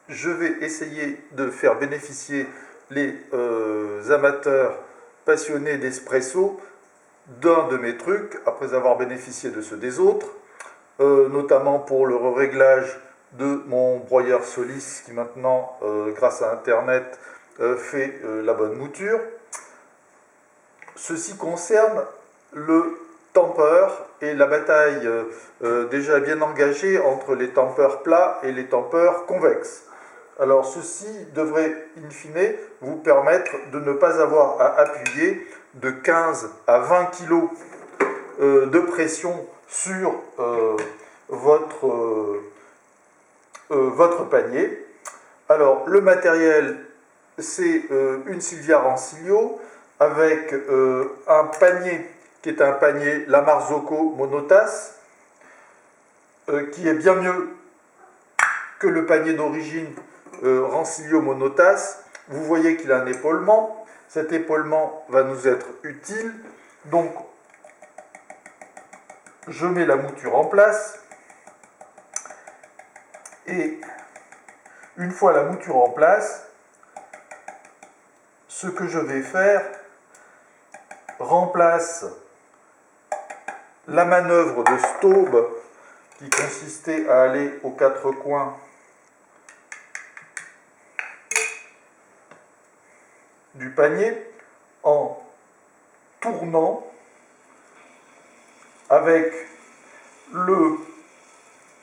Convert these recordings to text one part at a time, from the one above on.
je vais essayer de faire bénéficier les amateurs passionnés d'espresso d'un de mes trucs, après avoir bénéficié de ceux des autres, notamment pour le réglage de mon broyeur Solis qui maintenant, grâce à Internet, fait la bonne mouture. Ceci concerne le tamper et la bataille déjà bien engagée entre les tampers plats et les tampers convexes. Alors ceci devrait, in fine, vous permettre de ne pas avoir à appuyer de 15 à 20 kg de pression sur votre panier. Alors le matériel, c'est une Silvia Rancilio avec un panier qui est un panier La Marzocco monotasse, qui est bien mieux que le panier d'origine Rancilio monotasse. Vous voyez qu'il a un épaulement. Cet épaulement va nous être utile. Donc, je mets la mouture en place. Et une fois la mouture en place, ce que je vais faire remplace la manœuvre de Staub qui consistait à aller aux quatre coins du panier en tournant avec le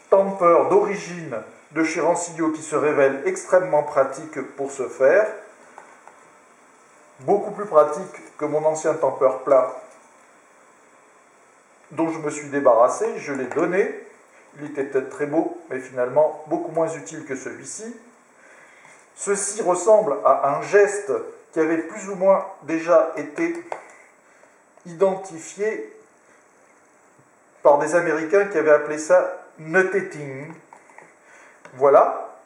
tamper d'origine de chez Rancilio qui se révèle extrêmement pratique pour ce faire, beaucoup plus pratique que mon ancien tamper plat dont je me suis débarrassé. Je l'ai donné, il était peut-être très beau mais finalement beaucoup moins utile que celui-ci. Ceci ressemble à un geste qui avait plus ou moins déjà été identifié par des Américains qui avaient appelé ça nutting. Voilà,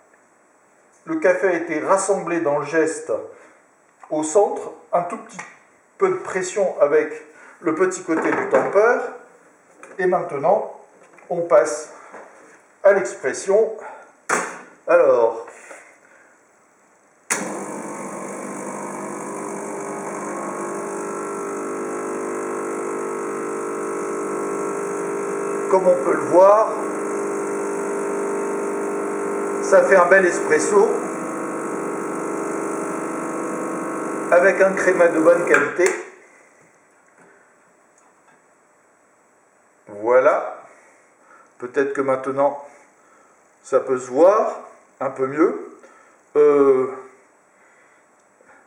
le café a été rassemblé dans le geste au centre, un tout petit peu de pression avec le petit côté du tamper, et maintenant on passe à l'expression. Alors, comme on peut le voir, ça fait un bel espresso avec un crémat de bonne qualité. Voilà, peut-être que maintenant ça peut se voir un peu mieux.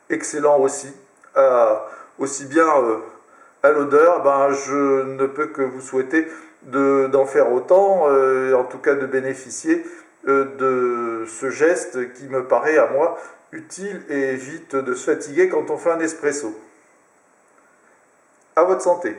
Excellent aussi, aussi bien à l'odeur, je ne peux que vous souhaiter d'en faire autant, en tout cas de bénéficier de ce geste qui me paraît à moi utile et évite de se fatiguer quand on fait un espresso. À votre santé.